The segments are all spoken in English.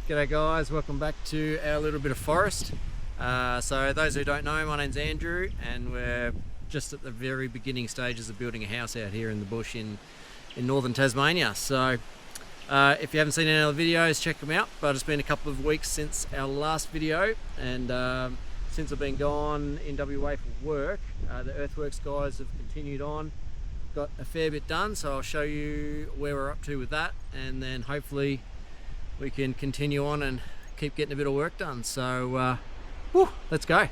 G'day guys, welcome back to our little bit of forest. So those who don't know, my name's Andrew and we're just at the very beginning stages of building a house out here in the bush in northern Tasmania. So if you haven't seen any other videos, check them out, but it's been a couple of weeks since our last video, and since I've been gone in WA for work, the earthworks guys have continued on, got a fair bit done, so I'll show you where we're up to with that, and then hopefully we can continue on and keep getting a bit of work done. So let's go.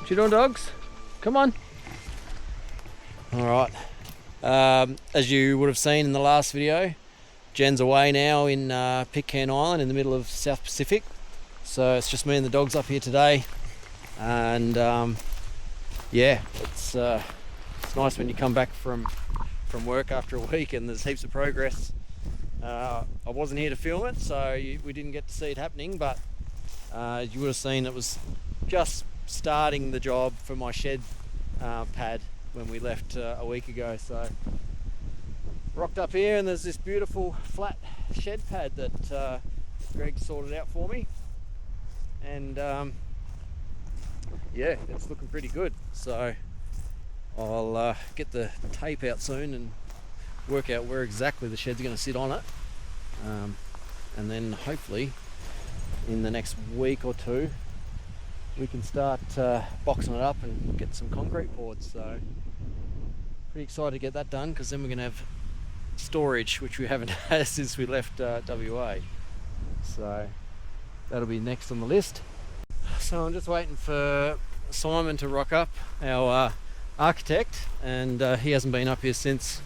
What you doing, dogs? Come on. All right. As you would have seen in the last video, Jen's away now in Pitcairn Island in the middle of South Pacific. So it's just me and the dogs up here today. And yeah, it's nice when you come back from work after a week and there's heaps of progress. I wasn't here to film it, so we didn't get to see it happening, but as you would have seen, it was just starting the job for my shed pad when we left a week ago. So rocked up here and there's this beautiful flat shed pad that Greg sorted out for me, and yeah, it's looking pretty good. So I'll get the tape out soon and work out where exactly the shed's going to sit on it, and then hopefully in the next week or two we can start boxing it up and get some concrete poured. So pretty excited to get that done, because then we're going to have storage, which we haven't had since we left WA. So that'll be next on the list. So I'm just waiting for Simon to rock up, our architect, and he hasn't been up here since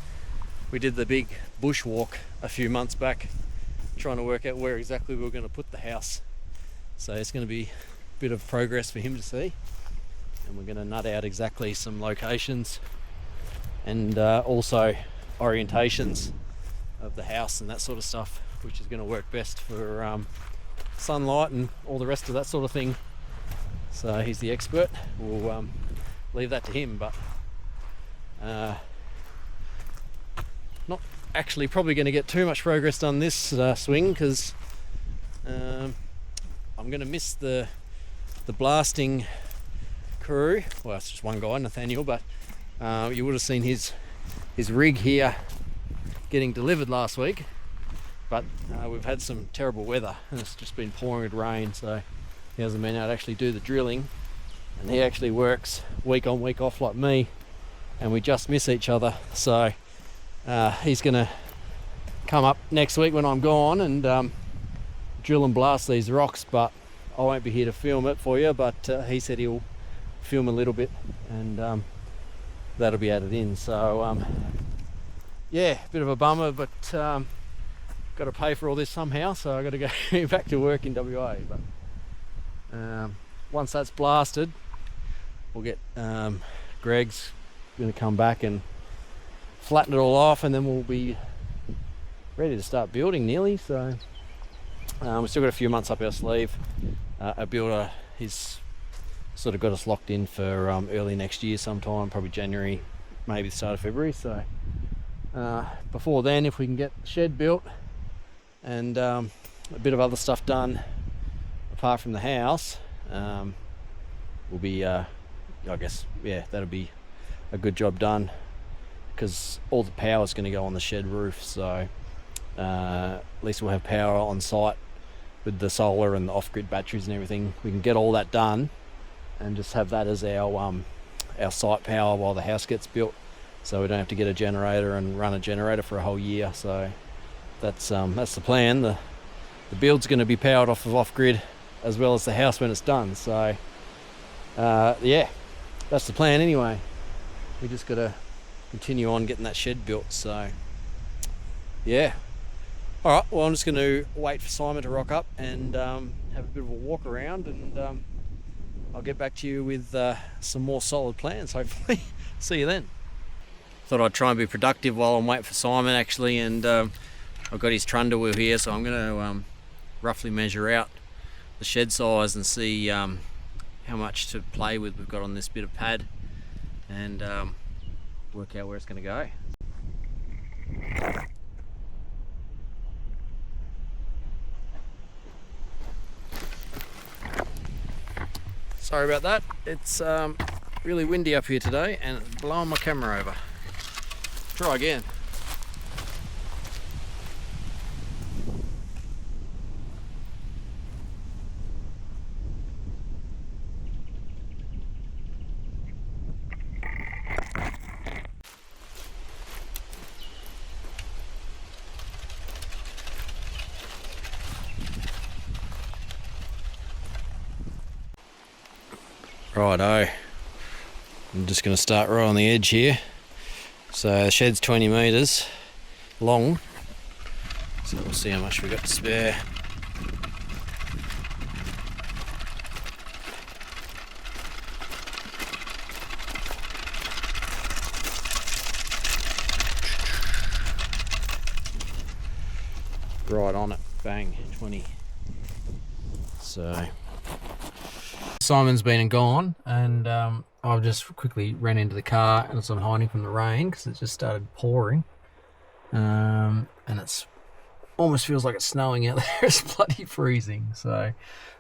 we did the big bushwalk a few months back, trying to work out where exactly we were going to put the house. So it's going to be bit of progress for him to see, and we're going to nut out exactly some locations and also orientations of the house and that sort of stuff, which is going to work best for sunlight and all the rest of that sort of thing. So he's the expert. We'll leave that to him, but not actually probably going to get too much progress done this swing, because I'm going to miss the blasting crew. Well, it's just one guy, Nathaniel, but you would have seen his rig here getting delivered last week, but we've had some terrible weather and it's just been pouring with rain, so he hasn't been able to actually do the drilling, and he actually works week on week off like me, and we just miss each other. So he's gonna come up next week when I'm gone and drill and blast these rocks, but I won't be here to film it for you, but he said he'll film a little bit, and that'll be added in. So yeah, bit of a bummer, but got to pay for all this somehow, so I got to go back to work in WA. But once that's blasted, we'll get Greg's going to come back and flatten it all off, and then we'll be ready to start building nearly. So we've still got a few months up our sleeve. Our builder, he's sort of got us locked in for early next year sometime, probably January, maybe the start of February. So before then, if we can get the shed built and a bit of other stuff done apart from the house, we'll be I guess, yeah, that'll be a good job done, because all the power is going to go on the shed roof. So at least we'll have power on site with the solar and the off-grid batteries and everything. We can get all that done and just have that as our site power while the house gets built, so we don't have to get a generator and run a generator for a whole year. So that's the plan. The build's going to be powered off of off-grid as well as the house when it's done. So yeah, that's the plan anyway. We just got to continue on getting that shed built. So yeah, all right, well, I'm just going to wait for Simon to rock up and have a bit of a walk around and I'll get back to you with some more solid plans, hopefully. See you then. Thought I'd try and be productive while I'm waiting for Simon, actually, and I've got his trundle wheel here, so I'm going to roughly measure out the shed size and see how much to play with we've got on this bit of pad, and work out where it's going to go. Sorry about that. It's really windy up here today and it's blowing my camera over. Try again. Righto, I'm just going to start right on the edge here. So the shed's 20 metres long, so we'll see how much we've got to spare. Right on it, bang, 20. So Simon's been and gone, and I've just quickly ran into the car and I'm hiding from the rain because it just started pouring, and it's almost feels like it's snowing out there. It's bloody freezing, so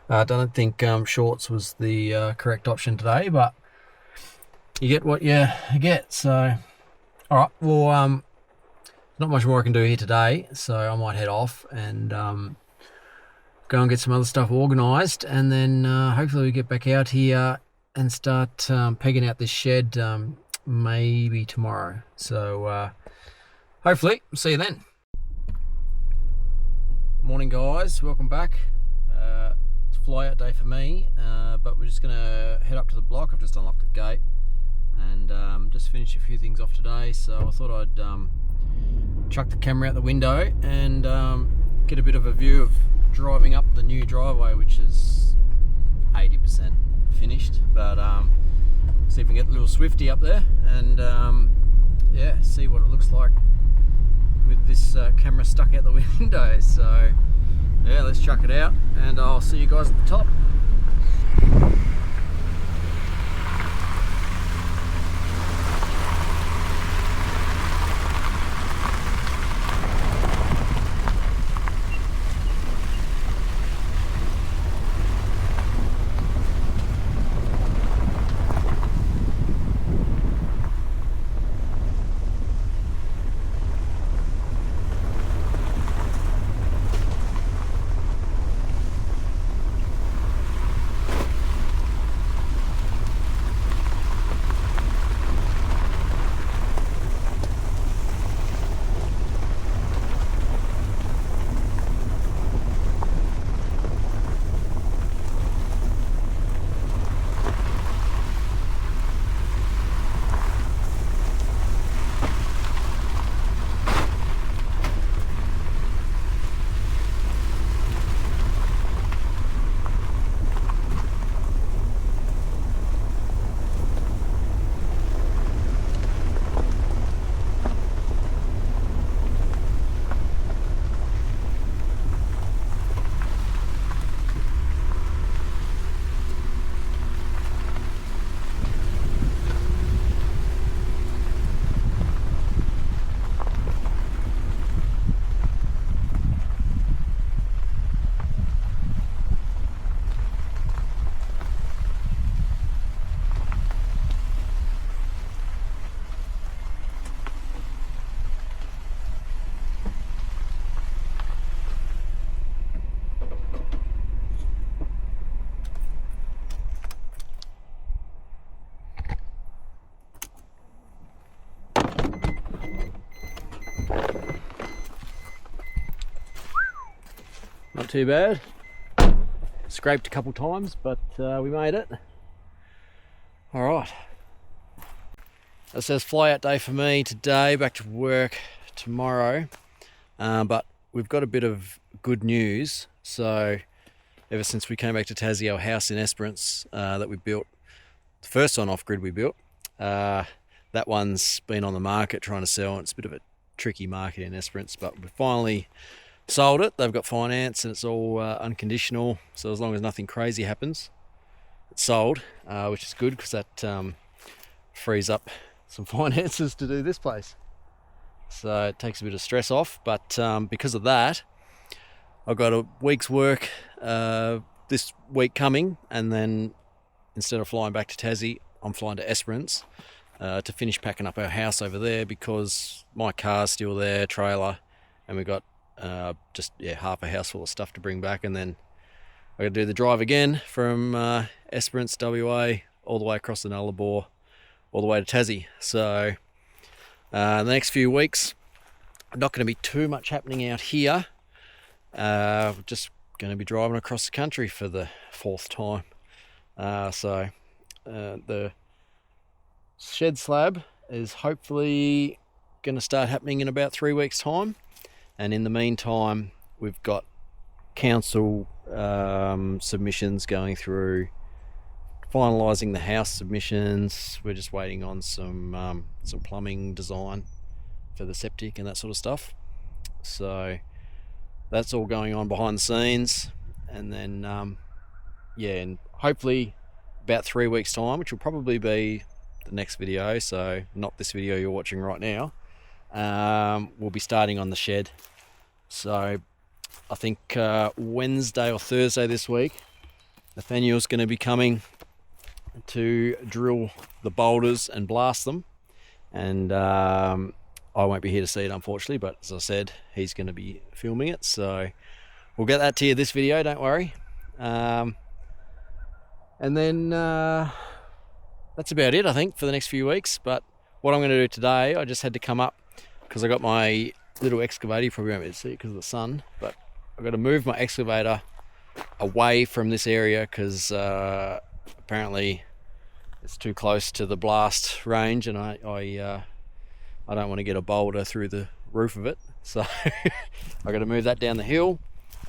I don't think shorts was the correct option today, but you get what you get. So alright, well, not much more I can do here today, so I might head off and go and get some other stuff organised, and then hopefully we get back out here and start pegging out this shed maybe tomorrow. So hopefully, see you then. Morning guys, welcome back. It's a fly out day for me, but we're just going to head up to the block. I've just unlocked the gate and just finished a few things off today, so I thought I'd chuck the camera out the window and get a bit of a view of driving up the new driveway, which is 80% finished, but see if we can get a little Swifty up there and yeah, see what it looks like with this camera stuck out the window. So yeah, let's chuck it out and I'll see you guys at the top. Not too bad. Scraped a couple times, but we made it. All right. It says fly out day for me today, back to work tomorrow. But we've got a bit of good news. So ever since we came back to Tassie, our house in Esperance that we built, the first one off-grid we built, that one's been on the market trying to sell, and it's a bit of a tricky market in Esperance, but we finally sold it. They've got finance and it's all unconditional, so as long as nothing crazy happens, it's sold, which is good because that frees up some finances to do this place. So it takes a bit of stress off, but because of that, I've got a week's work this week coming, and then instead of flying back to Tassie, I'm flying to Esperance to finish packing up our house over there, because my car's still there, trailer, and we've got just half a house full of stuff to bring back, and then I got to do the drive again from Esperance, WA, all the way across the Nullarbor, all the way to Tassie. So the next few weeks, not going to be too much happening out here. Just going to be driving across the country for the 4th time. So the shed slab is hopefully going to start happening in about 3 weeks' time. And in the meantime, we've got council submissions going through, finalising the house submissions. We're just waiting on some plumbing design for the septic and that sort of stuff. So that's all going on behind the scenes, and then and hopefully about 3 weeks' time, which will probably be the next video, so not this video you're watching right now, we'll be starting on the shed. So I think Wednesday or Thursday this week, Nathaniel's going to be coming to drill the boulders and blast them, and I won't be here to see it, unfortunately, but as I said, he's going to be filming it, so we'll get that to you this video, don't worry. And then that's about it, I think, for the next few weeks. But what I'm going to do today, I just had to come up because I got my little excavator. You probably won't be able to see it because of the sun, but I've got to move my excavator away from this area because apparently it's too close to the blast range, and I don't want to get a boulder through the roof of it, so I've got to move that down the hill.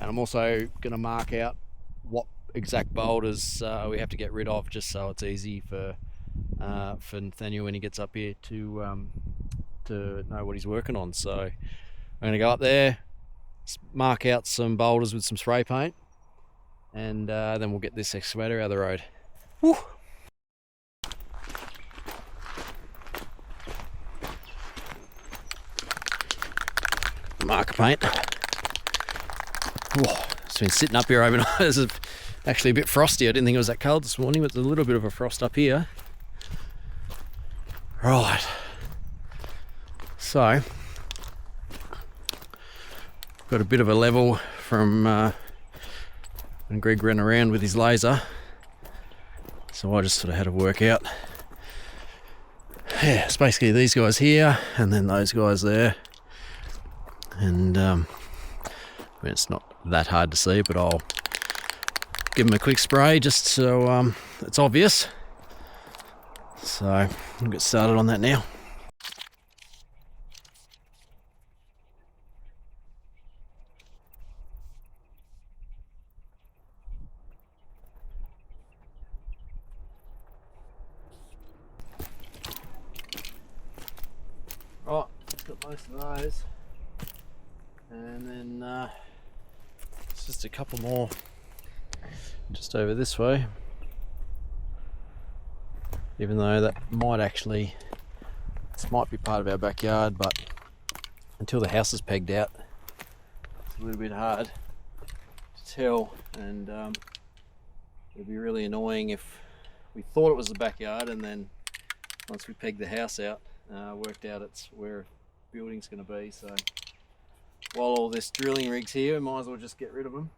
And I'm also going to mark out what exact boulders we have to get rid of, just so it's easy for Nathaniel when he gets up here to know what he's working on. So I'm going to go up there, mark out some boulders with some spray paint, and then we'll get this excavator out of the road. Woo! Marker paint. Oh, it's been sitting up here overnight. It's actually a bit frosty. I didn't think it was that cold this morning, but there's a little bit of a frost up here. Right. So, got a bit of a level from when Greg ran around with his laser. So I just sort of had to work out. Yeah, it's basically these guys here and then those guys there. And I mean, it's not that hard to see, but I'll give them a quick spray just so it's obvious. So I'll get started on that now. Right, got most of those. And then it's just a couple more just over this way, even though that might actually, this might be part of our backyard, but until the house is pegged out, it's a little bit hard to tell, and it'd be really annoying if we thought it was the backyard and then once we pegged the house out, worked out it's where a building's going to be. So while all this drilling rig's here, we might as well just get rid of them.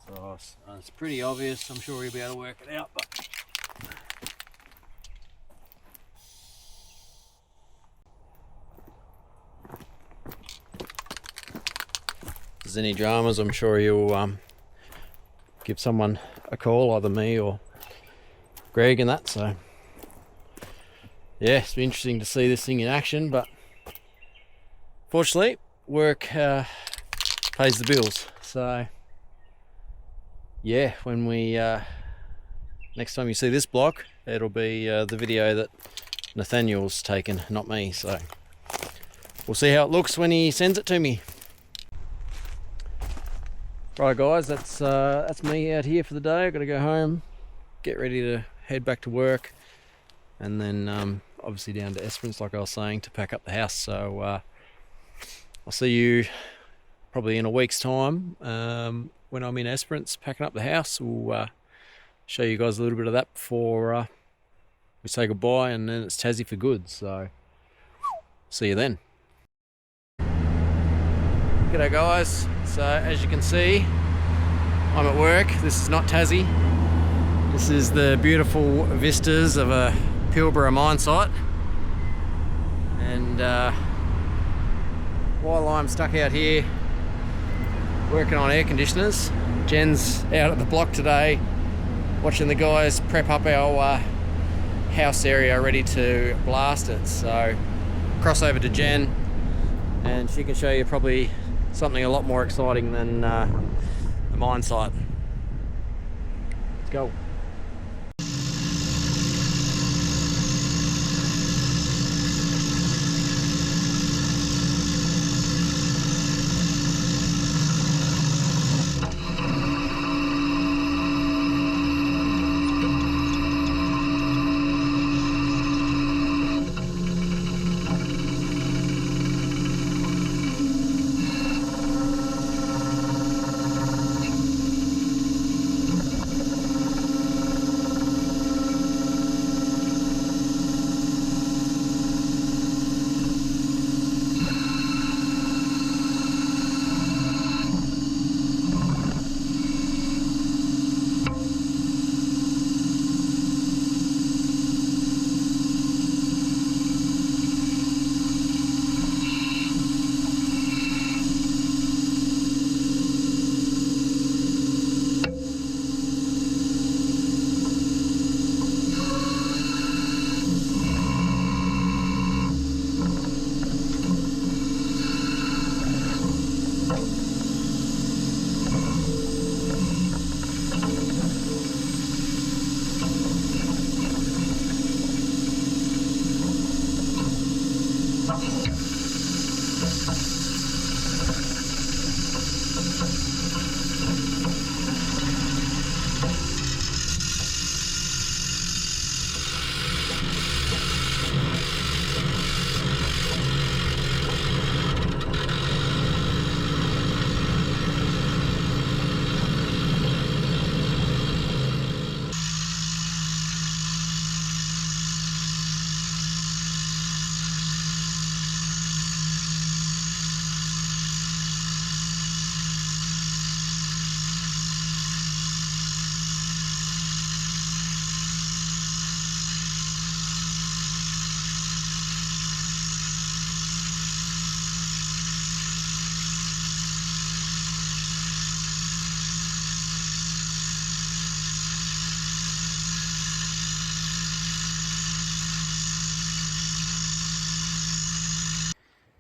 So it's pretty obvious. I'm sure you'll be able to work it out. But if there's any dramas, I'm sure you'll give someone a call, either me or Greg and that. So yeah, it's been interesting to see this thing in action, but fortunately, work pays the bills. So yeah, when we next time you see this block, it'll be the video that Nathaniel's taken, not me. So we'll see how it looks when he sends it to me. Right, guys, that's me out here for the day. I've got to go home, get ready to head back to work, and then obviously down to Esperance, like I was saying, to pack up the house. So I'll see you probably in a week's time when I'm in Esperance packing up the house. We'll show you guys a little bit of that before we say goodbye, and then it's Tassie for good. So see you then. G'day guys. So as you can see, I'm at work. This is not Tassie. This is the beautiful vistas of a Pilbara mine site. And while I'm stuck out here working on air conditioners, Jen's out at the block today watching the guys prep up our house area ready to blast it. So cross over to Jen and she can show you probably something a lot more exciting than the mine site. Let's go.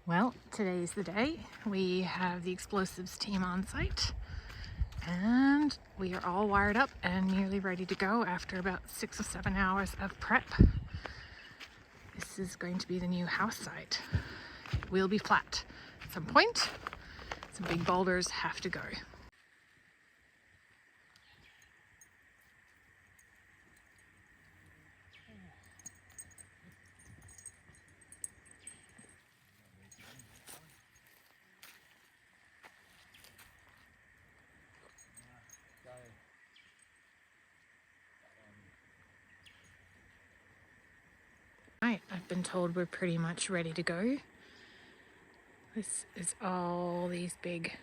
Well, today's the day. We have the explosives team on site and we are all wired up and nearly ready to go after about 6 or 7 hours of prep. This is going to be the new house site. It will be flat at some point. Some big boulders have to go. Right, I've been told we're pretty much ready to go. This is all these big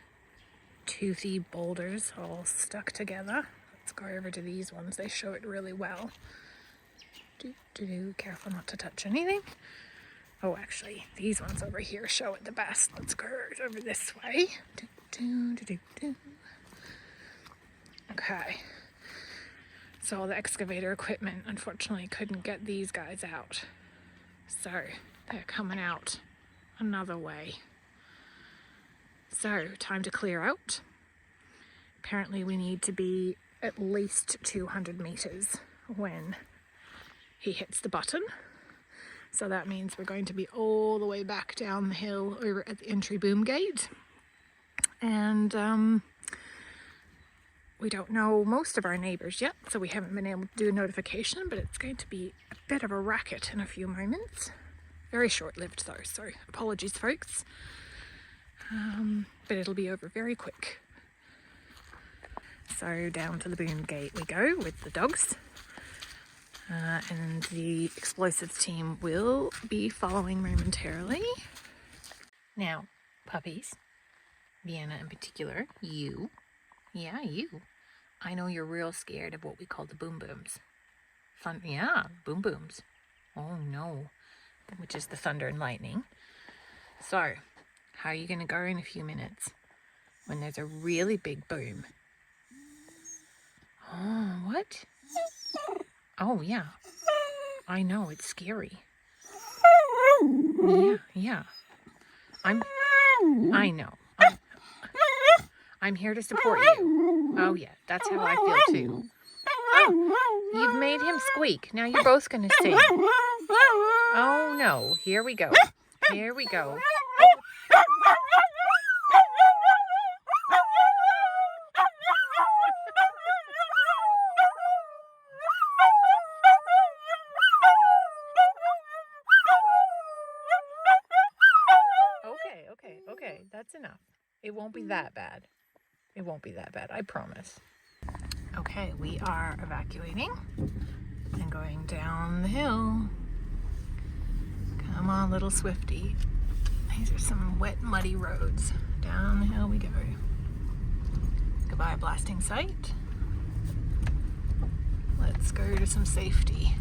toothy boulders all stuck together. Let's go over to these ones. They show it really well. Careful not to touch anything. Oh, actually, these ones over here show it the best. Let's go over this way. Okay. So all the excavator equipment unfortunately couldn't get these guys out. So they're coming out another way. So time to clear out. Apparently we need to be at least 200 meters when he hits the button. So that means we're going to be all the way back down the hill over at the entry boom gate. And we don't know most of our neighbours yet, so we haven't been able to do a notification, but it's going to be a bit of a racket in a few moments. Very short-lived though, so apologies folks. But it'll be over very quick. So down to the boom gate we go with the dogs. And the explosives team will be following momentarily. Now, puppies, Vienna in particular, you. Yeah, you. I know you're real scared of what we call the boom booms. Boom booms. Oh no. Which is the thunder and lightning. So, how are you going to go in a few minutes when there's a really big boom? Oh, what? Oh, yeah. I know, it's scary. Yeah. I know. I'm here to support you. Oh, yeah, that's how I feel too. Oh, you've made him squeak. Now you're both going to sing. Oh, no. Here we go. Here we go. Okay. That's enough. It won't be that bad. It won't be that bad. I promise. Okay, we are evacuating and going down the hill. Come on, little Swifty. These are some wet, muddy roads. Down the hill we go. Goodbye, blasting site. Let's go to some safety.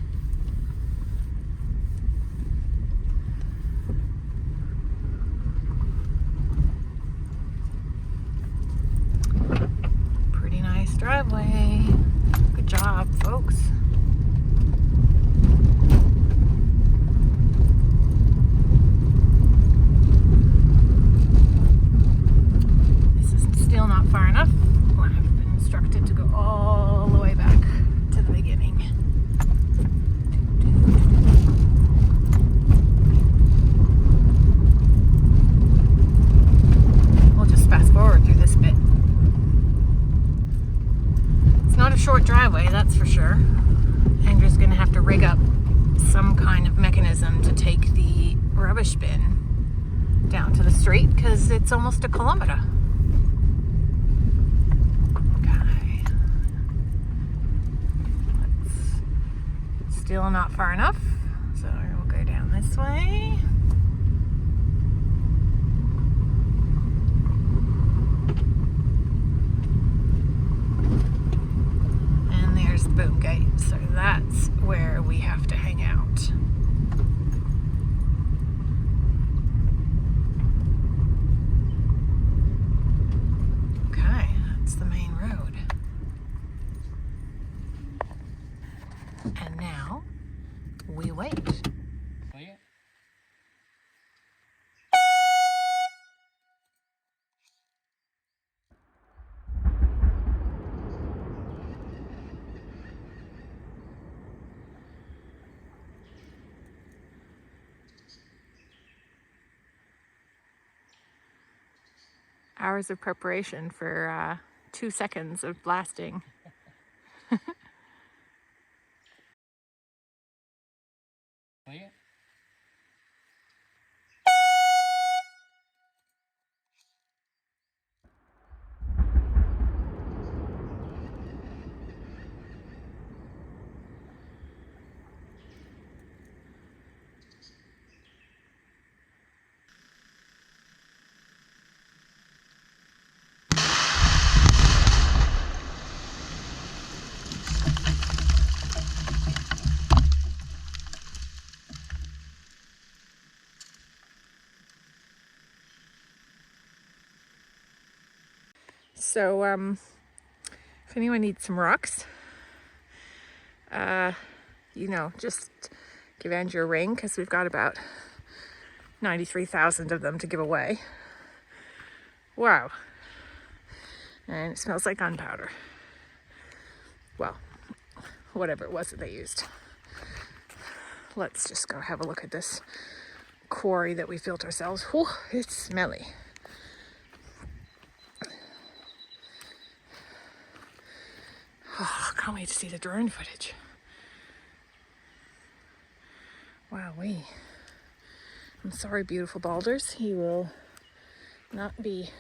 Pretty nice driveway. Good job, folks. Still not far enough. I've been instructed to go all the way back to the beginning. We'll just fast forward through this bit. It's not a short driveway, that's for sure. Andrew's going to have to rig up some kind of mechanism to take the rubbish bin down to the street because it's almost a kilometre. Still not far enough, so we'll go down this way. And there's the boom gate, so that's where we have to hang out. Okay, that's the main road. And now we wait. Hours of preparation for 2 seconds of blasting. So, if anyone needs some rocks, just give Andrew a ring because we've got about 93,000 of them to give away. Wow. And it smells like gunpowder. well, whatever it was that they used. Let's just go have a look at this quarry that we built ourselves. Whew, it's smelly. Oh, can't wait to see the drone footage. Wowee. I'm sorry, beautiful Boulders. He will not be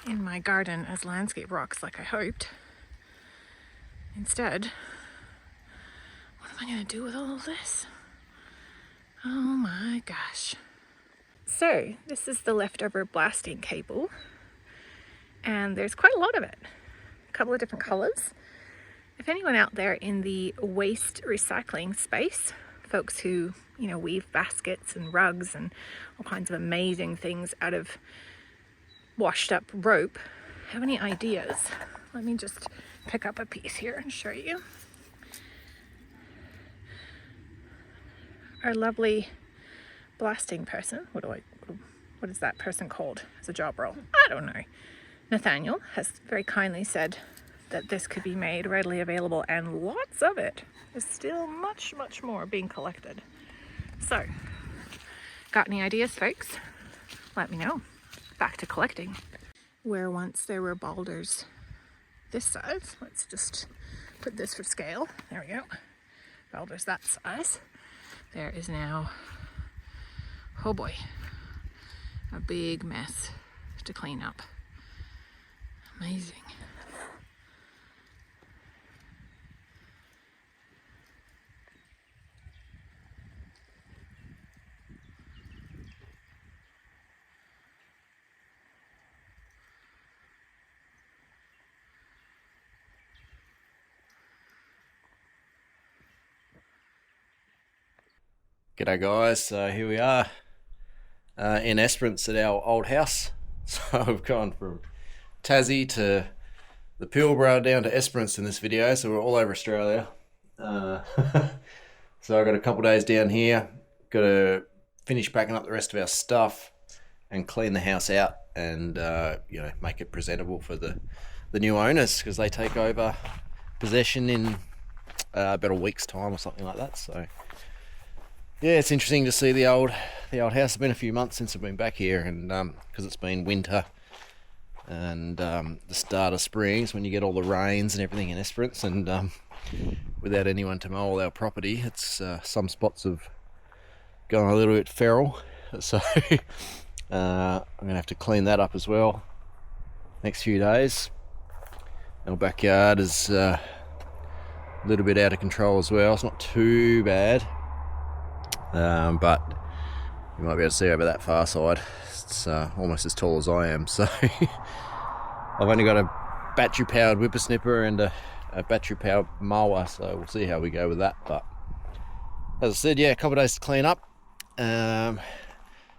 in my garden as landscape rocks like I hoped. Instead, what am I going to do with all of this? Oh my gosh. So, this is the leftover blasting cable, and there's quite a lot of it. A couple of different colors. If anyone out there in the waste recycling space, folks who, you know, weave baskets and rugs and all kinds of amazing things out of washed up rope, have any ideas? Let me just pick up a piece here and show you. Our lovely blasting person, what is that person called as a job role? I don't know. Nathaniel has very kindly said that this could be made readily available, and lots of it is still much more being collected. So, got any ideas, folks? Let me know. Back to collecting. Where once there were boulders this size, let's just put this for scale. There we go. Boulders that size. There is now, oh boy, a big mess to clean up. Amazing. G'day guys, so here we are in Esperance at our old house. So we've gone from Tassie to the Pilbara down to Esperance in this video, so we're all over Australia. So I've got a couple days down here, got to finish packing up the rest of our stuff and clean the house out and you know, make it presentable for the new owners, because they take over possession in about a week's time or something like that. So yeah, it's interesting to see the old house. It's been a few months since I've been back here, and because it's been winter and the start of springs when you get all the rains and everything in Esperance, and without anyone to mow all our property, it's some spots have gone a little bit feral. So I'm gonna have to clean that up as well next few days. Our backyard is a little bit out of control as well. It's not too bad. But you might be able to see over that far side, it's almost as tall as I am, so I've only got a battery powered whippersnipper and a battery powered mower, so we'll see how we go with that. But as I said, yeah, a couple of days to clean up,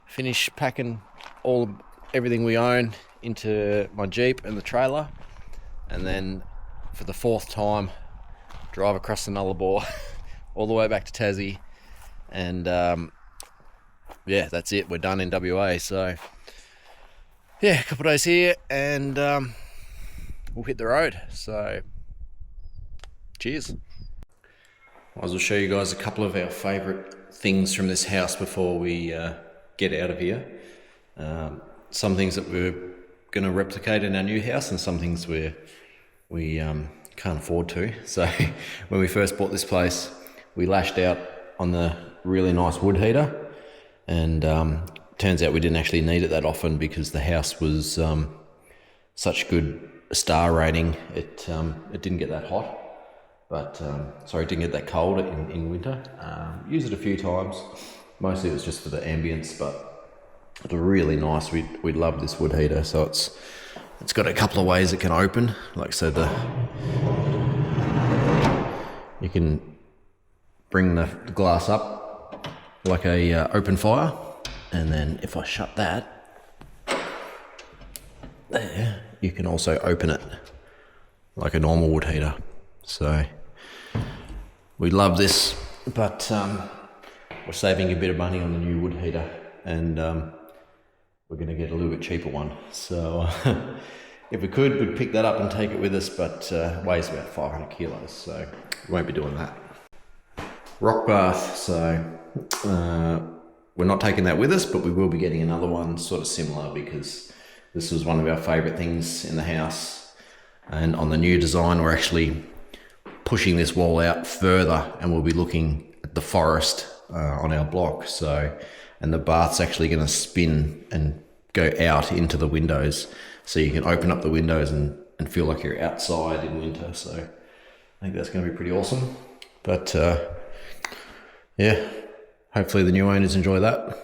finish packing everything we own into my Jeep and the trailer, and then for the fourth time drive across the Nullarbor all the way back to Tassie. And yeah, that's it, we're done in WA. So yeah, a couple of days here and we'll hit the road. So cheers. Might as well show you guys a couple of our favourite things from this house before we get out of here. Some things that we're going to replicate in our new house, and some things we can't afford to. So when we first bought this place, we lashed out on the really nice wood heater, and turns out we didn't actually need it that often because the house was such good star rating. It didn't get that hot, but sorry, it didn't get that cold in winter. Used it a few times. Mostly it was just for the ambience, but it's really nice. We love this wood heater. So it's got a couple of ways it can open. Like so, you can bring the glass up like a open fire, and then if I shut that there, you can also open it like a normal wood heater. So we love this, but we're saving a bit of money on the new wood heater, and we're going to get a little bit cheaper one. So if we could, we'd pick that up and take it with us, but weighs about 500 kilos, so we won't be doing that. Rock bath, so we're not taking that with us, but we will be getting another one sort of similar, because this was one of our favourite things in the house. And on the new design, we're actually pushing this wall out further, and we'll be looking at the forest on our block. So, and the bath's actually going to spin and go out into the windows, so you can open up the windows and feel like you're outside in winter. So I think that's going to be pretty awesome. But yeah, hopefully the new owners enjoy that.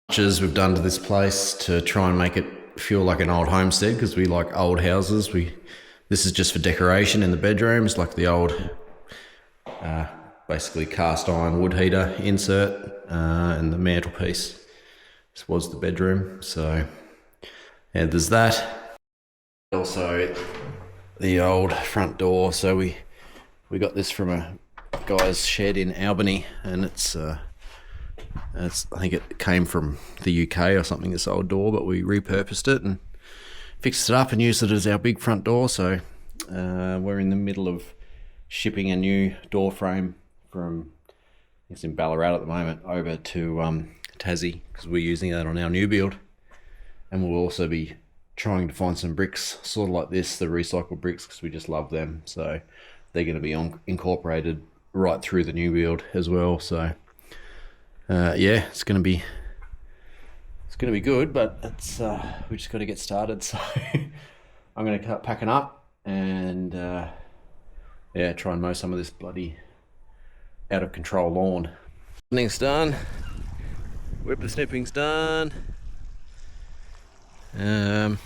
Much as we've done to this place to try and make it feel like an old homestead, because we like old houses. This is just for decoration in the bedrooms, like the old basically cast iron wood heater insert, and the mantelpiece. This was the bedroom, so yeah, there's that. Also the old front door, so we got this from a guy's shed in Albany, and it's I think it came from the UK or something, this old door, but we repurposed it and fixed it up and used it as our big front door. So we're in the middle of shipping a new door frame from, it's in Ballarat at the moment, over to Tassie, because we're using that on our new build. And we'll also be trying to find some bricks sort of like this, the recycled bricks, because we just love them. So they're going to be incorporated right through the new build as well. So yeah, it's going to be good, but it's we just got to get started. So I'm going to start packing up and yeah, try and mow some of this bloody out of control lawn. Snipping's done. Whippersnipping's done. Time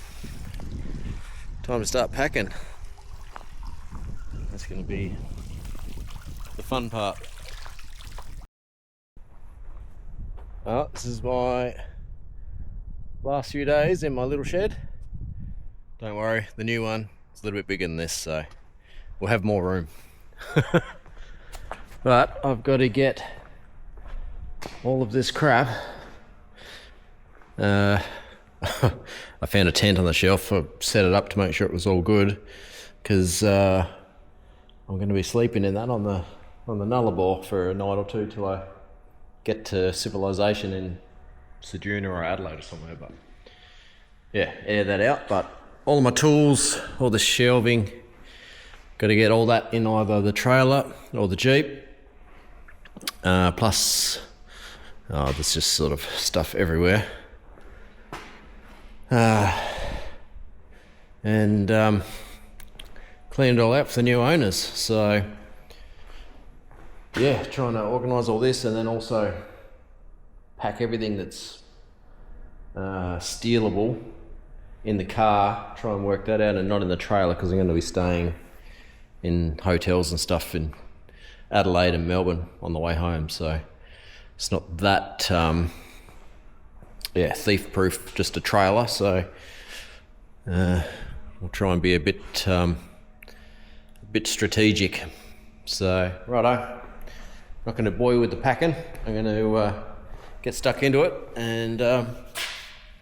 to start packing. That's going to be the fun part. Well, this is my last few days in my little shed. Don't worry, the new one is a little bit bigger than this, so we'll have more room. But I've got to get all of this crap. I found a tent on the shelf. I set it up to make sure it was all good, because I'm going to be sleeping in that on the Nullarbor for a night or two till I get to civilization in Ceduna or Adelaide or somewhere. But yeah, air that out. But all of my tools, all the shelving, got to get all that in either the trailer or the Jeep. Plus, there's just sort of stuff everywhere. And clean it all out for the new owners. So yeah, trying to organise all this, and then also pack everything that's stealable in the car, try and work that out, and not in the trailer, because I'm going to be staying in hotels and stuff in Adelaide and Melbourne on the way home, so it's not that thief proof, just a trailer. So we'll try and be a bit strategic. So righto, not going to bore you with the packing. I'm going to get stuck into it and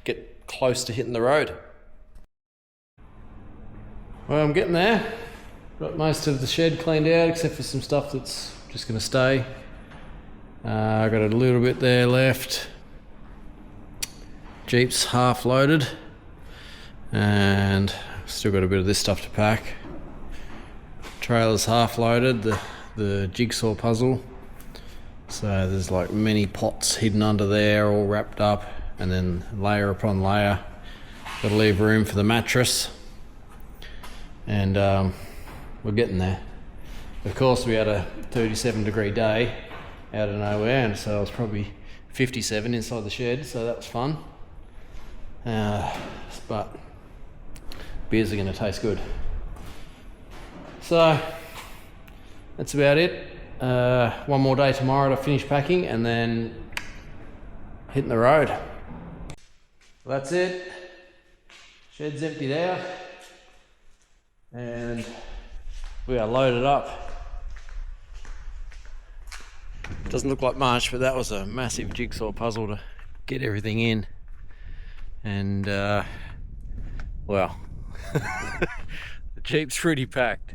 get close to hitting the road. Well, I'm getting there. Got most of the shed cleaned out except for some stuff that's just going to stay. I got a little bit there left. Jeep's half loaded, and still got a bit of this stuff to pack. Trailer's half loaded, the jigsaw puzzle. So there's like many pots hidden under there, all wrapped up, and then layer upon layer. Got to leave room for the mattress, and we're getting there. Of course, we had a 37-degree day out of nowhere, and so it was probably 57 inside the shed, so that was fun. But beers are going to taste good. So that's about it. One more day tomorrow to finish packing, and then hitting the road. Well, that's it. Shed's emptied out, and we are loaded up. Doesn't look like much, but that was a massive jigsaw puzzle to get everything in. And well, the Jeep's pretty packed.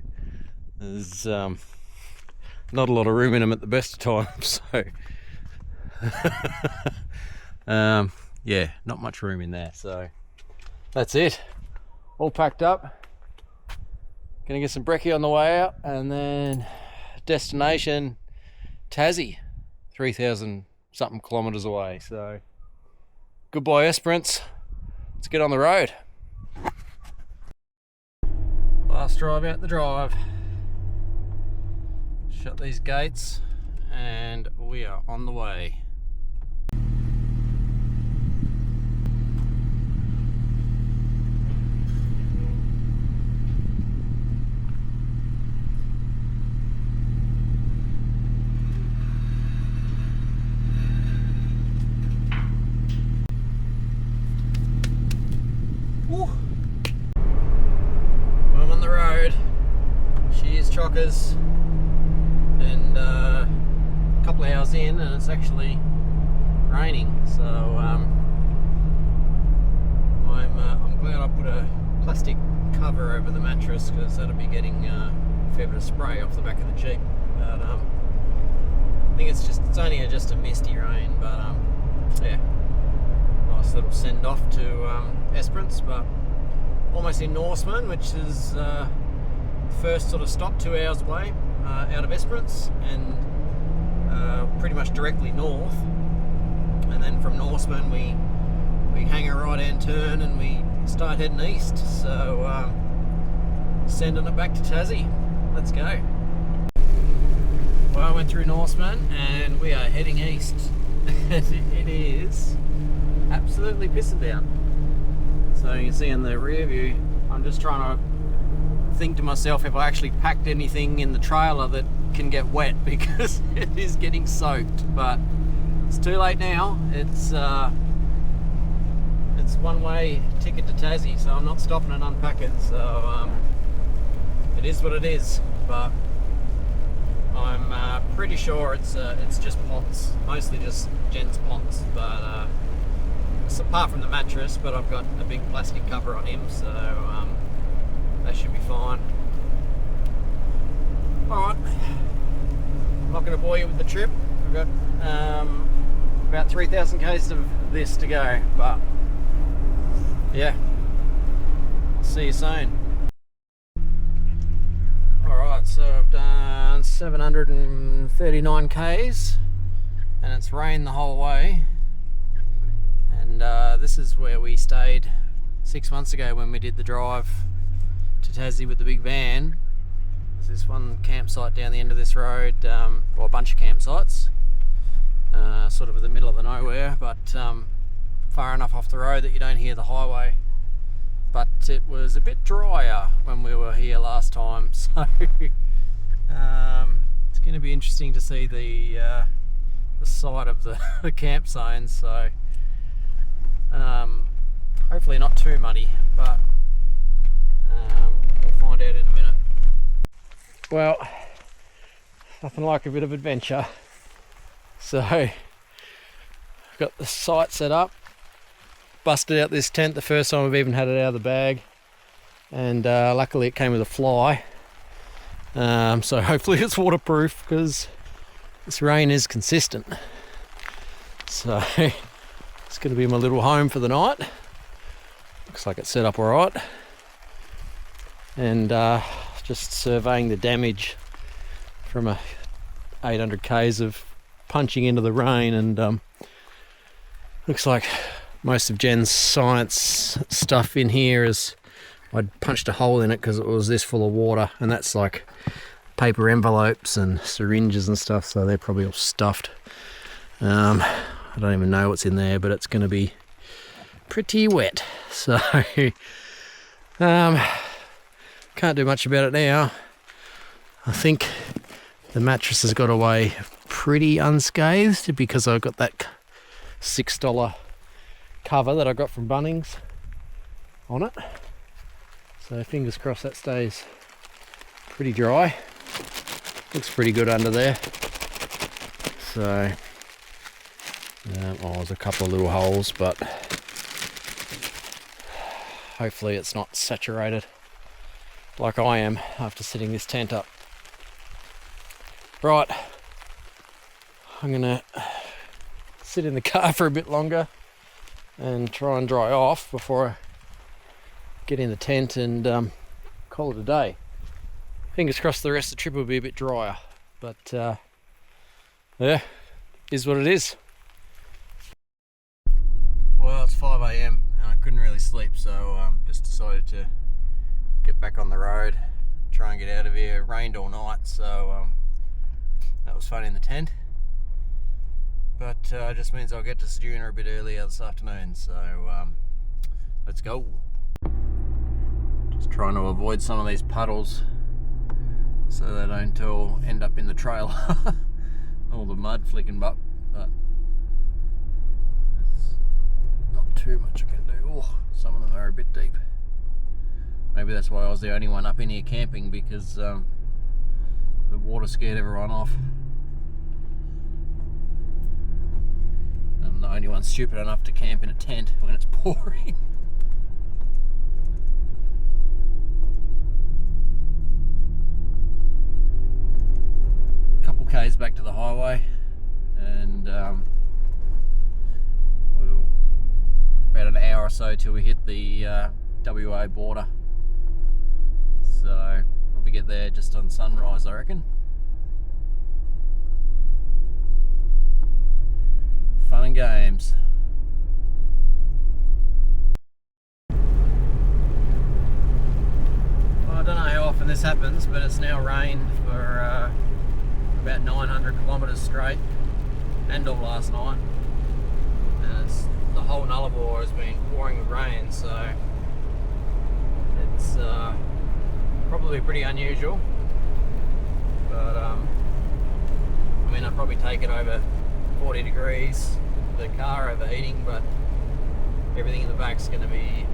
There's not a lot of room in them at the best of times, so yeah, not much room in there. So that's it, all packed up. Gonna get some brekkie on the way out, and then destination Tassie, 3,000 something kilometres away. So goodbye Esperance, let's get on the road. Last drive out the drive. Shut these gates and we are on the way. Woo. I'm on the road. Cheers, chockers. And a couple of hours in and it's actually raining, so I'm glad I put a plastic cover over the mattress, because that'll be getting a fair bit of spray off the back of the Jeep. But I think it's only just a misty rain, but yeah, nice little send off to Esperance, but almost in Norseman, which is the first sort of stop, 2 hours away out of Esperance, and pretty much directly north. And then from Norseman we hang a right hand turn and we start heading east. So sending it back to Tassie. Let's go. Well, I went through Norseman and we are heading east. And it is absolutely pissing down. So you can see in the rear view, I'm just trying to think to myself if I actually packed anything in the trailer that can get wet, because it is getting soaked. But it's too late now. It's one-way ticket to Tassie, so I'm not stopping and unpacking. So it is what it is. But I'm pretty sure it's just pots, mostly just Jen's pots. But it's apart from the mattress, but I've got a big plastic cover on him, so that should be fine. Alright, I'm not going to bore you with the trip. We've got about 3,000 k's of this to go, but yeah, see you soon. Alright, so I've done 739 k's and it's rained the whole way, and this is where we stayed 6 months ago when we did the drive to Tassie with the big van. There's this one campsite down the end of this road, or a bunch of campsites, sort of in the middle of the nowhere, but far enough off the road that you don't hear the highway. But it was a bit drier when we were here last time, so it's going to be interesting to see the side of the camp zones. So hopefully not too muddy, but we'll find out in a minute. Well, nothing like a bit of adventure. So I've got the site set up, busted out this tent the first time I've even had it out of the bag, and luckily it came with a fly, so hopefully it's waterproof, because this rain is consistent. So it's going to be my little home for the night. Looks like it's set up alright, and just surveying the damage from 800 k's of punching into the rain, and looks like most of Jen's science stuff in here is, I'd punched a hole in it because it was this full of water, and that's like paper envelopes and syringes and stuff, so they're probably all stuffed. I don't even know what's in there, but it's going to be pretty wet, so can't do much about it now. I think the mattress has got away pretty unscathed because I've got that $6 cover that I got from Bunnings on it, so fingers crossed that stays pretty dry. Looks pretty good under there. So there's a couple of little holes, but hopefully it's not saturated like I am after setting this tent up. Right, I'm gonna sit in the car for a bit longer and try and dry off before I get in the tent and call it a day. Fingers crossed the rest of the trip will be a bit drier, but yeah, is what it is. Well, it's 5 AM and I couldn't really sleep, so just decided to get back on the road, try and get out of here. It rained all night, so that was fun in the tent, but just means I'll get to Seduna a bit earlier this afternoon, so let's go. Just trying to avoid some of these puddles so they don't all end up in the trail. All the mud flicking up, but there's not too much I can do. Oh, some of them are a bit deep. Maybe that's why I was the only one up in here camping, because the water scared everyone off. I'm the only one stupid enough to camp in a tent when it's pouring. Couple k's back to the highway, and we'll about an hour or so till we hit the WA border. So probably get there just on sunrise, I reckon. Fun and games. Well, I don't know how often this happens, but it's now rained for about 900 kilometres straight, and all last night, and the whole Nullarbor has been pouring with rain, so it's probably pretty unusual, but I mean, I'd probably take it over 40 degrees, the car overheating, but everything in the back's going to be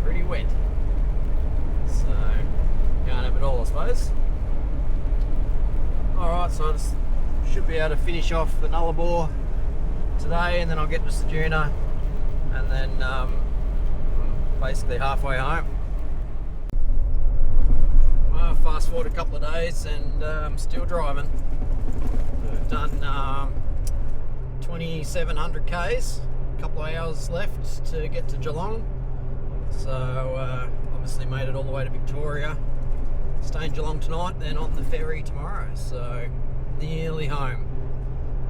pretty wet, so can't have it all, I suppose. Alright, so I just should be able to finish off the Nullarbor today, and then I'll get to Seduna, and then basically halfway home. Well, fast forward a couple of days and I'm still driving. We've done 2,700 k's, a couple of hours left to get to Geelong, so obviously made it all the way to Victoria. Stay in Geelong tonight, then on the ferry tomorrow, so nearly home.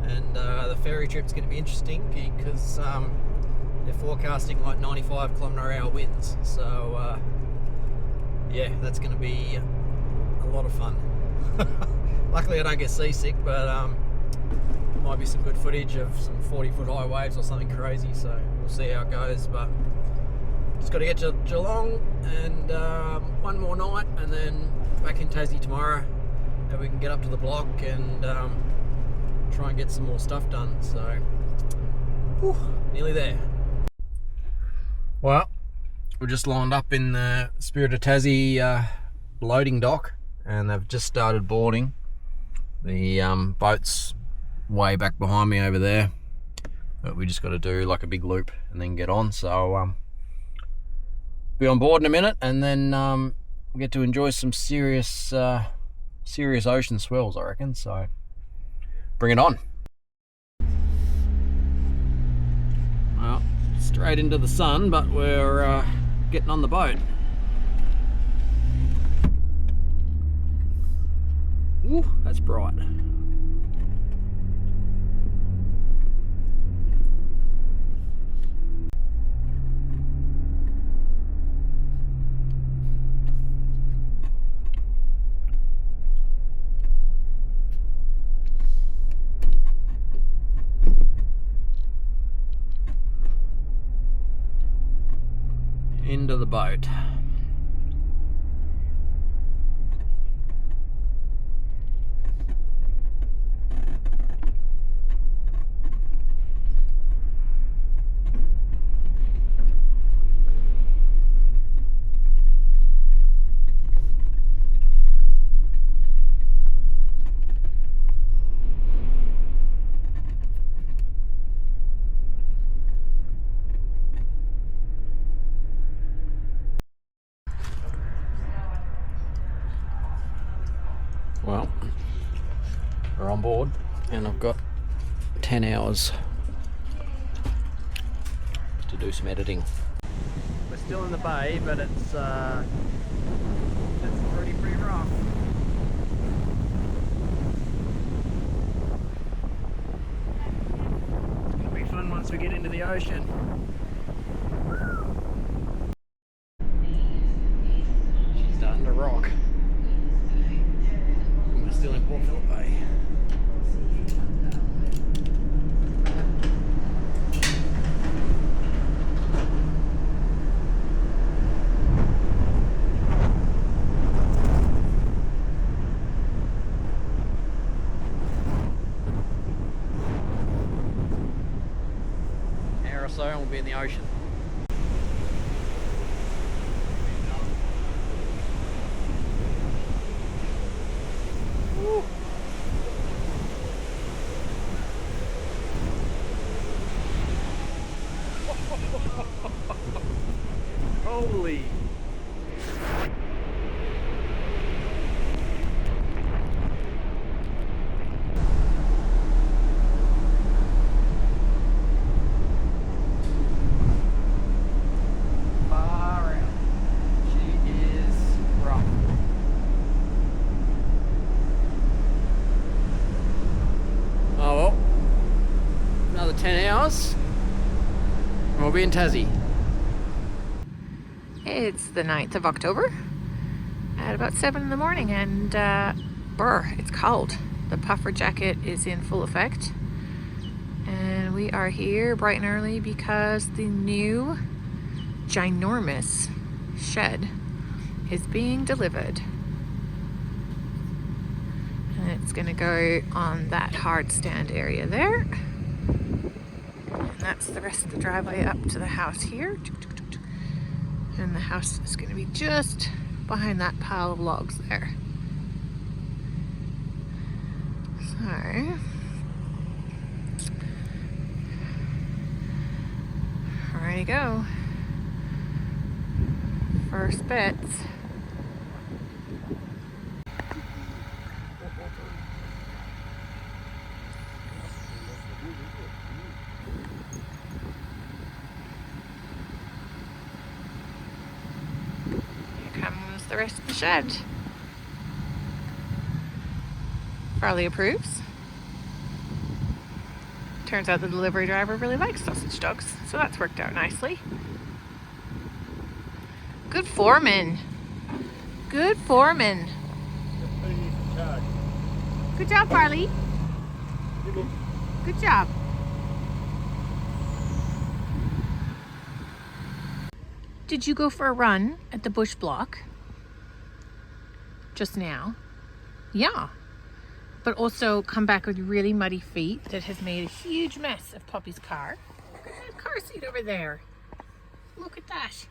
And the ferry trip's going to be interesting because they're forecasting like 95 km/h winds, so yeah, that's going to be a lot of fun. Luckily I don't get seasick, but might be some good footage of some 40-foot high waves or something crazy, so we'll see how it goes. But just got to get to Geelong and one more night, and then back in Tassie tomorrow, and we can get up to the block and try and get some more stuff done. So whew, nearly there. Well, we're just lined up in the Spirit of Tassie loading dock, and they've just started boarding. The boat's way back behind me over there, but we just got to do like a big loop and then get on. So be on board in a minute, and then we get to enjoy some serious ocean swells, I reckon. So bring it on. Well, straight into the sun, but we're getting on the boat. Ooh, that's bright. Into the boat. board, and I've got 10 hours to do some editing. We're still in the bay, but it's pretty rough. It'll be fun once we get into the ocean. She's starting to rock. And we're still in Port Phillip Bay. So and we'll be in the ocean. Woo. Holy. Oh well, another 10 hours and we'll be in Tassie. It's the 9th of October at about 7 in the morning, and it's cold. The puffer jacket is in full effect, and we are here bright and early because the new ginormous shed is being delivered. And it's going to go on that hard stand area there. And that's the rest of the driveway up to the house here. And the house is going to be just behind that pile of logs there. So, ready to go. First bits. The rest of the shed. Farley approves. Turns out the delivery driver really likes sausage dogs, so that's worked out nicely. Good foreman. Good foreman. Good job, Farley. Good job. Did you go for a run at the bush block just now? Yeah. But also come back with really muddy feet that has made a huge mess of Poppy's car. Look at that car seat over there. Look at that.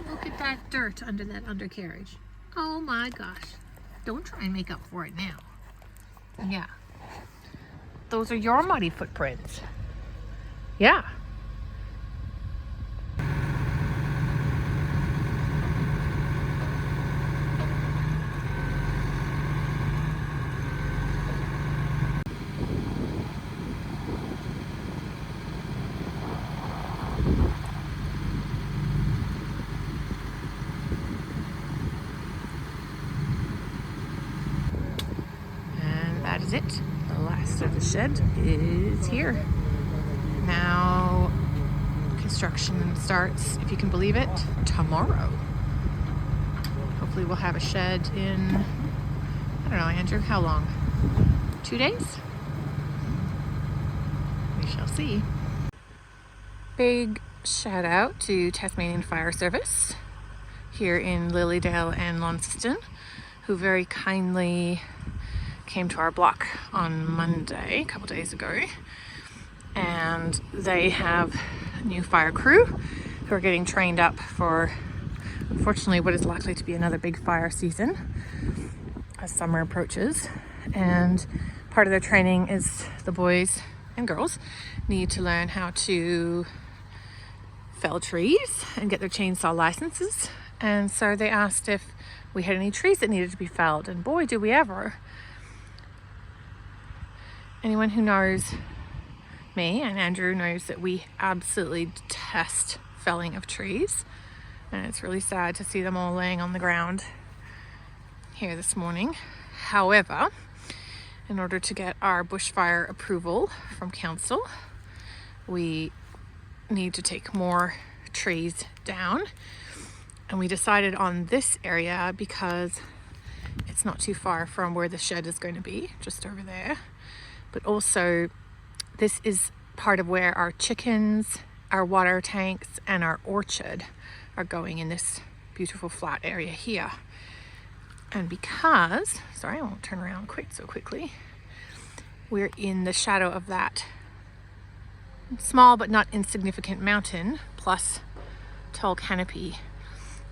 Look at that dirt under that undercarriage. Oh my gosh. Don't try and make up for it now. Yeah. Those are your muddy footprints. Yeah. That is it. The last of the shed is here. Now construction starts, if you can believe it, tomorrow. Hopefully we'll have a shed in, I don't know, Andrew, how long? 2 days? We shall see. Big shout out to Tasmanian Fire Service here in Lilydale and Launceston, who very kindly came to our block on Monday, a couple days ago, and they have a new fire crew who are getting trained up for, unfortunately, what is likely to be another big fire season as summer approaches. And part of their training is the boys and girls need to learn how to fell trees and get their chainsaw licenses. And so they asked if we had any trees that needed to be felled, and boy, do we ever. Anyone who knows me and Andrew knows that we absolutely detest felling of trees, and it's really sad to see them all laying on the ground here this morning. However, in order to get our bushfire approval from council, we need to take more trees down, and we decided on this area because it's not too far from where the shed is going to be, just over there. But also, this is part of where our chickens, our water tanks, and our orchard are going in this beautiful flat area here. And because, sorry, I won't turn around so quickly, we're in the shadow of that small but not insignificant mountain, plus tall canopy.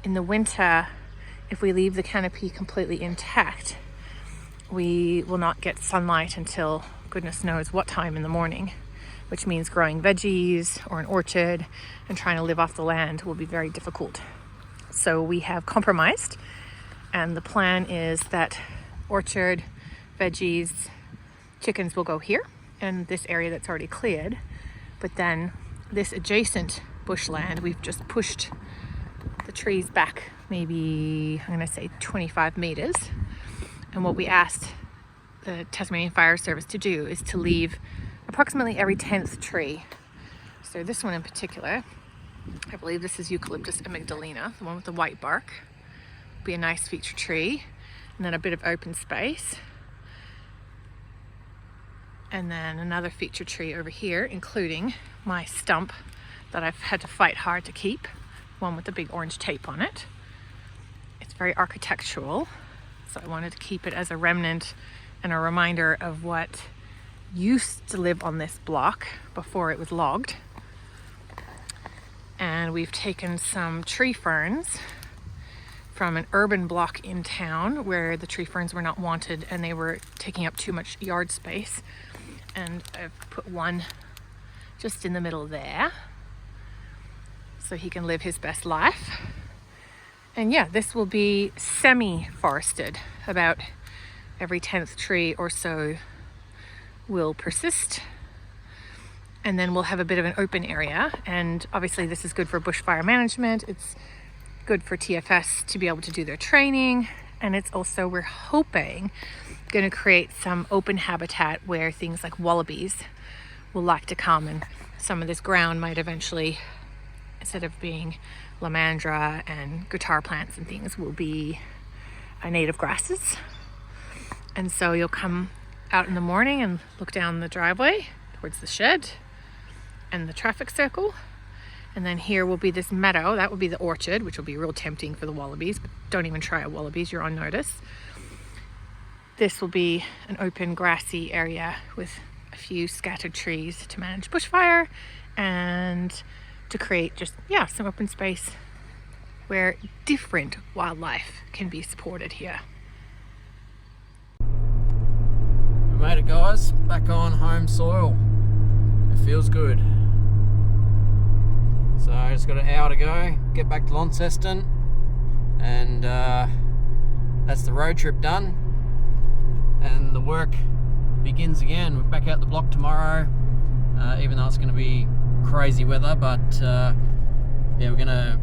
In the winter, if we leave the canopy completely intact, we will not get sunlight until goodness knows what time in the morning, which means growing veggies or an orchard and trying to live off the land will be very difficult. So we have compromised, and the plan is that orchard, veggies, chickens will go here in this area that's already cleared, but then this adjacent bushland, we've just pushed the trees back maybe, I'm going to say 25 meters. And what we asked the Tasmanian Fire Service to do is to leave approximately every 10th tree. So this one in particular, I believe this is Eucalyptus amygdalina, the one with the white bark, be a nice feature tree, and then a bit of open space. And then another feature tree over here, including my stump that I've had to fight hard to keep, one with the big orange tape on it. It's very architectural, so I wanted to keep it as a remnant and a reminder of what used to live on this block before it was logged. And we've taken some tree ferns from an urban block in town where the tree ferns were not wanted and they were taking up too much yard space. And I've put one just in the middle there so he can live his best life. And yeah, this will be semi-forested. About every 10th tree or so will persist. And then we'll have a bit of an open area. And obviously this is good for bushfire management. It's good for TFS to be able to do their training. And it's also, we're hoping, going to create some open habitat where things like wallabies will like to come, and some of this ground might eventually, instead of being lamandra and guitar plants and things, will be native grasses. And so you'll come out in the morning and look down the driveway towards the shed and the traffic circle, and then here will be this meadow. That will be the orchard, which will be real tempting for the wallabies, but don't even try wallabies, you're on notice. This will be an open grassy area with a few scattered trees to manage bushfire and to create just, some open space where different wildlife can be supported here. We made it, guys. Back on home soil. It feels good. So I just got an hour to go, get back to Launceston, and that's the road trip done. And the work begins again. We're back out the block tomorrow, even though it's going to be crazy weather, but we're going to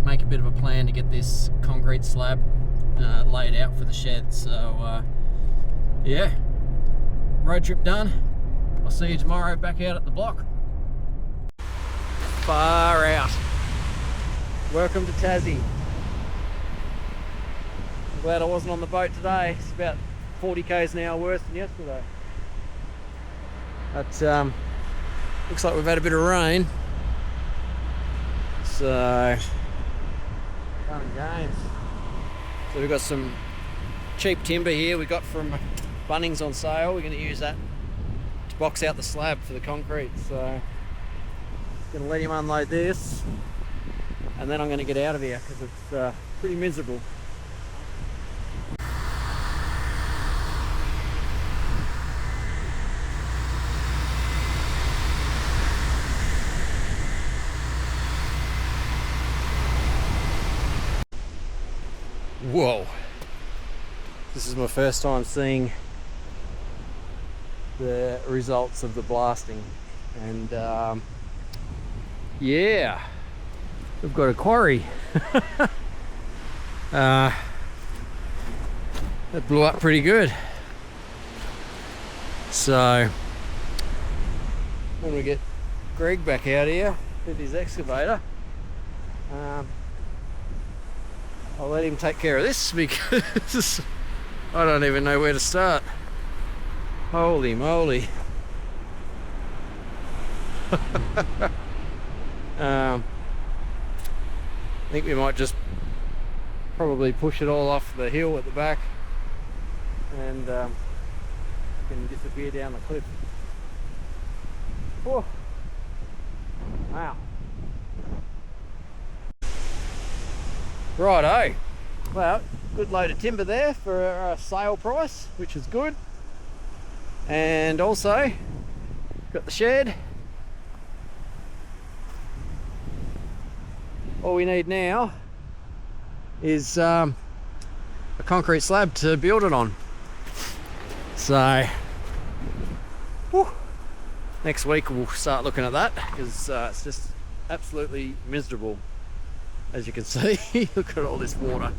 make a bit of a plan to get this concrete slab laid out for the shed. So road trip done. I'll see you tomorrow back out at the block. Far out. Welcome to Tassie. I'm glad I wasn't on the boat today. It's about 40 k's an hour worse than yesterday. But looks like we've had a bit of rain. So fun and games. So we've got some cheap timber here we got from Bunnings on sale. We're going to use that to box out the slab for the concrete. So I'm going to let him unload this, and then I'm going to get out of here because it's pretty miserable. Whoa, this is my first time seeing the results of the blasting. And yeah, we've got a quarry. That blew up pretty good. So when we get Greg back out here with his excavator, I'll let him take care of this, because I don't even know where to start. Holy moly. I think we might just probably push it all off the hill at the back and can disappear down the cliff. Oh. Wow. Righto. Well, good load of timber there for a sale price, which is good. And also got the shed. All we need now is a concrete slab to build it on. So whew, next week we'll start looking at that, because it's just absolutely miserable, as you can see. Look at all this water.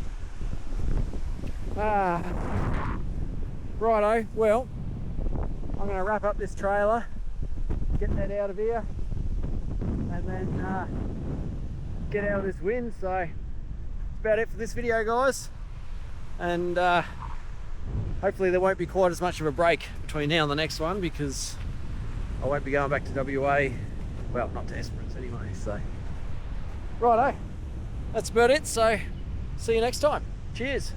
Righto, well, I'm going to wrap up this trailer, get that out of here, and then get out of this wind. So that's about it for this video, guys, and hopefully there won't be quite as much of a break between now and the next one, because I won't be going back to WA, well, not to Esperance anyway. So righto, that's about it. So see you next time. Cheers.